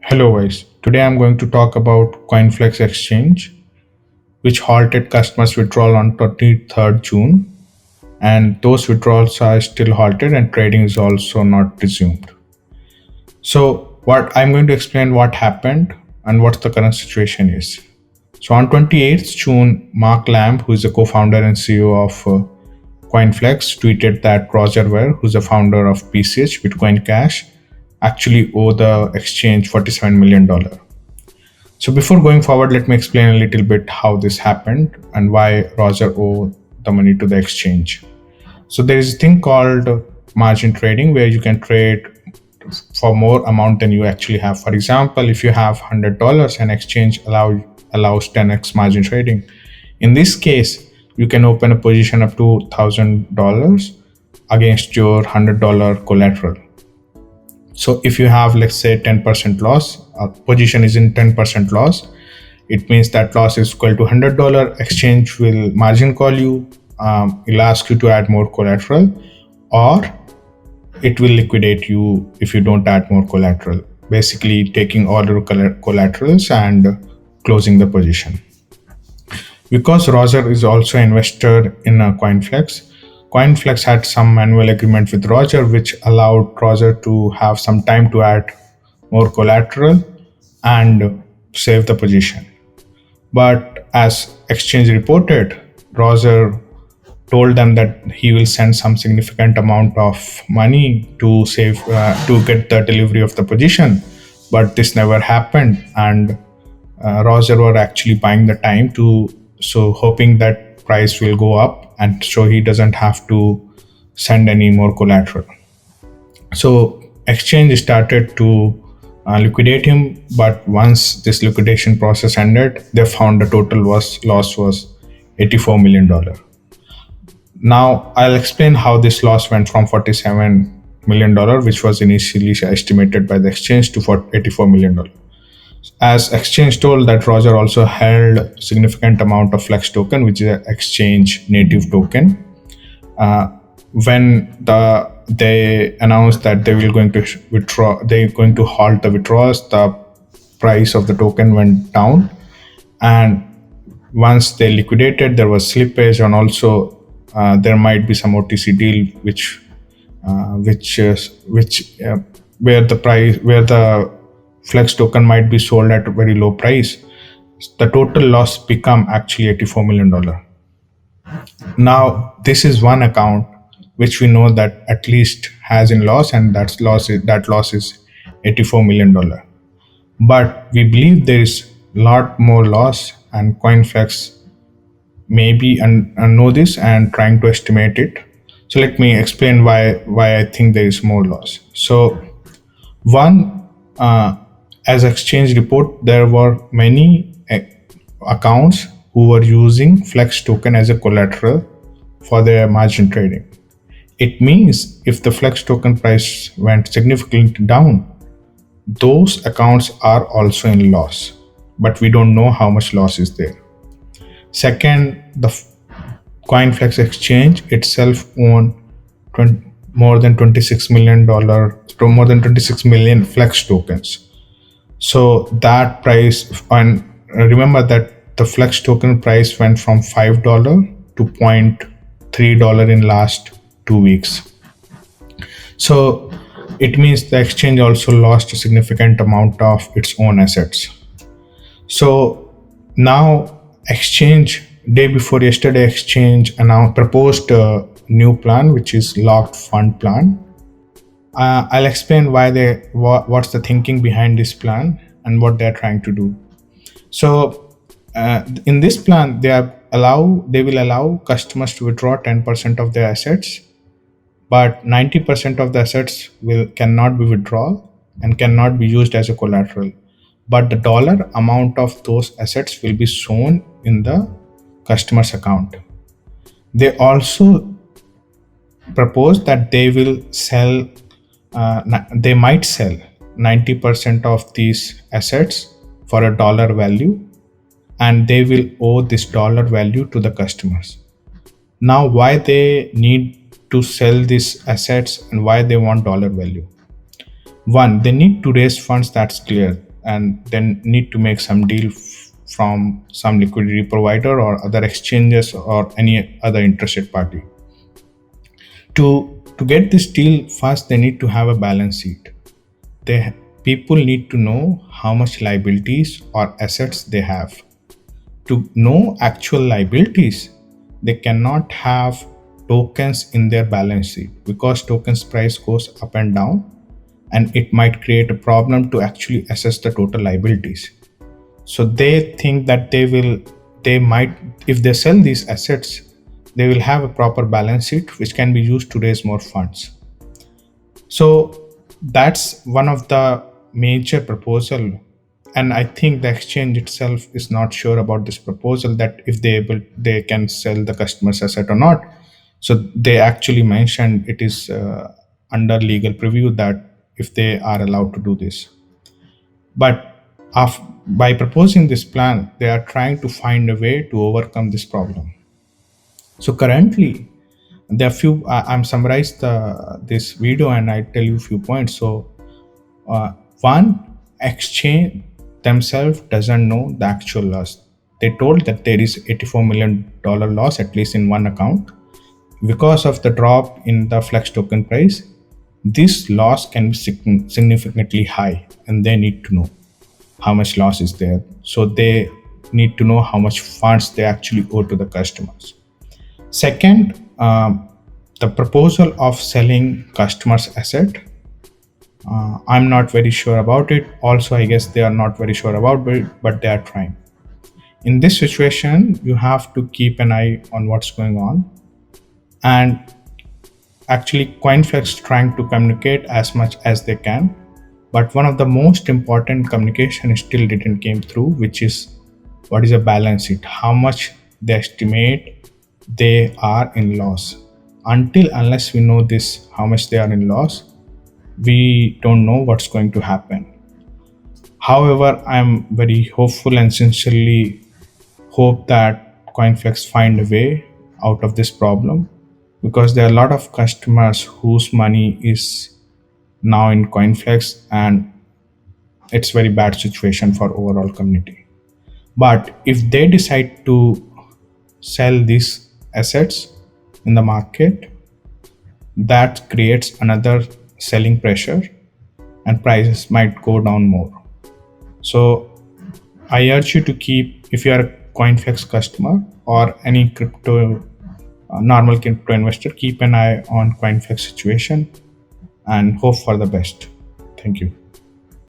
Hello guys, today I'm going to talk about Coinflex exchange which halted customers withdrawal on 23rd June, and those withdrawals are still halted and trading is also not resumed. So what I'm going to explain what happened and what the current situation is. So on 28th June, Mark Lamb, who is the co-founder and CEO of Coinflex, tweeted that Roger Ver, who's the founder of PCH Bitcoin Cash, actually owe the exchange $47 million. So before going forward, let me explain a little bit how this happened and why Roger owed the money to the exchange. So there is a thing called margin trading where you can trade for more amount than you actually have. For example, if you have $100 and exchange allows 10x margin trading. In this case, you can open a position up to $1,000 against your $100 collateral. So if you have, let's say, 10% loss, a position is in 10% loss, it means that loss is equal to $100. Exchange will margin call you, it'll ask you to add more collateral, or it will liquidate you if you don't add more collateral, basically taking all your collaterals and closing the position. Because Roger is also an investor in Coinflex, Coinflex had some annual agreement with Roger which allowed Roger to have some time to add more collateral and save the position. But as exchange reported, Roger told them that he will send some significant amount of money to save to get the delivery of the position, but this never happened, and Roger were actually buying the time to hoping that price will go up and so he doesn't have to send any more collateral. So exchange started to liquidate him, but once this liquidation process ended, they found the total loss was $84 million. Now I'll explain how this loss went from $47 million, which was initially estimated by the exchange, to $84 million. As exchange told that Roger also held significant amount of Flex token, which is an exchange native token. When they announced that they will going to withdraw, they're going to halt the withdrawals, the price of the token went down, and once they liquidated, there was slippage, and also there might be some OTC deal where the Flex token might be sold at a very low price. The total loss become actually $84 million. Now, this is one account which we know that at least has in loss, and that loss is $84 million. But we believe there is a lot more loss, and Coinflex maybe and know this and trying to estimate it. So let me explain why I think there is more loss. So one, as exchange report, there were many accounts who were using Flex token as a collateral for their margin trading. It means if the Flex token price went significantly down, those accounts are also in loss, but we don't know how much loss is there. Second, the Coinflex exchange itself owned more than $26 million Flex tokens. So that price, and remember that the Flex token price went from $5 to $0.3 in last 2 weeks. So it means the exchange also lost a significant amount of its own assets. So now exchange, day before yesterday, exchange proposed a new plan, which is locked fund plan. I'll explain what's the thinking behind this plan and what they're trying to do. So in this plan, they will allow customers to withdraw 10% of their assets, but 90% of the assets cannot be withdrawn and cannot be used as a collateral. But the dollar amount of those assets will be shown in the customer's account. They also propose that they might sell 90% of these assets for a dollar value, and they will owe this dollar value to the customers. Now, why they need to sell these assets and why they want dollar value? One, they need to raise funds, that's clear. and then need to make some deal from some liquidity provider or other exchanges or any other interested party. To get this deal, first they need to have a balance sheet. They People need to know how much liabilities or assets they have. To know actual liabilities, they cannot have tokens in their balance sheet because tokens price goes up and down, and it might create a problem to actually assess the total liabilities. So they think that they might, if they sell these assets, they will have a proper balance sheet which can be used to raise more funds. So that's one of the major proposal, and I think the exchange itself is not sure about this proposal, that if they can sell the customer's asset or not. So they actually mentioned it is under legal preview that if they are allowed to do this. But by proposing this plan, they are trying to find a way to overcome this problem. So currently, there are few. I'm summarized this video and I tell you a few points. So uh, one, exchange themselves doesn't know the actual loss. They told that there is $84 million loss at least in one account because of the drop in the flex token price. This loss can be significantly high, and they need to know how much loss is there. So they need to know how much funds they actually owe to the customers. Second, the proposal of selling customers' asset. I'm not very sure about it. Also, I guess they are not very sure about it, but they are trying. In this situation, you have to keep an eye on what's going on. And actually, Coinflex trying to communicate as much as they can. But one of the most important communication still didn't came through, which is what is a balance sheet, how much they estimate they are in loss. Unless we know this, how much they are in loss, we don't know what's going to happen. However, I'm very hopeful and sincerely hope that Coinflex find a way out of this problem, because there are a lot of customers whose money is now in Coinflex, and it's very bad situation for overall community. But if they decide to sell these assets in the market, that creates another selling pressure and prices might go down more. So I urge you to keep, if you are a Coinflex customer or any crypto, normal crypto investor, keep an eye on Coinflex situation and hope for the best. Thank you.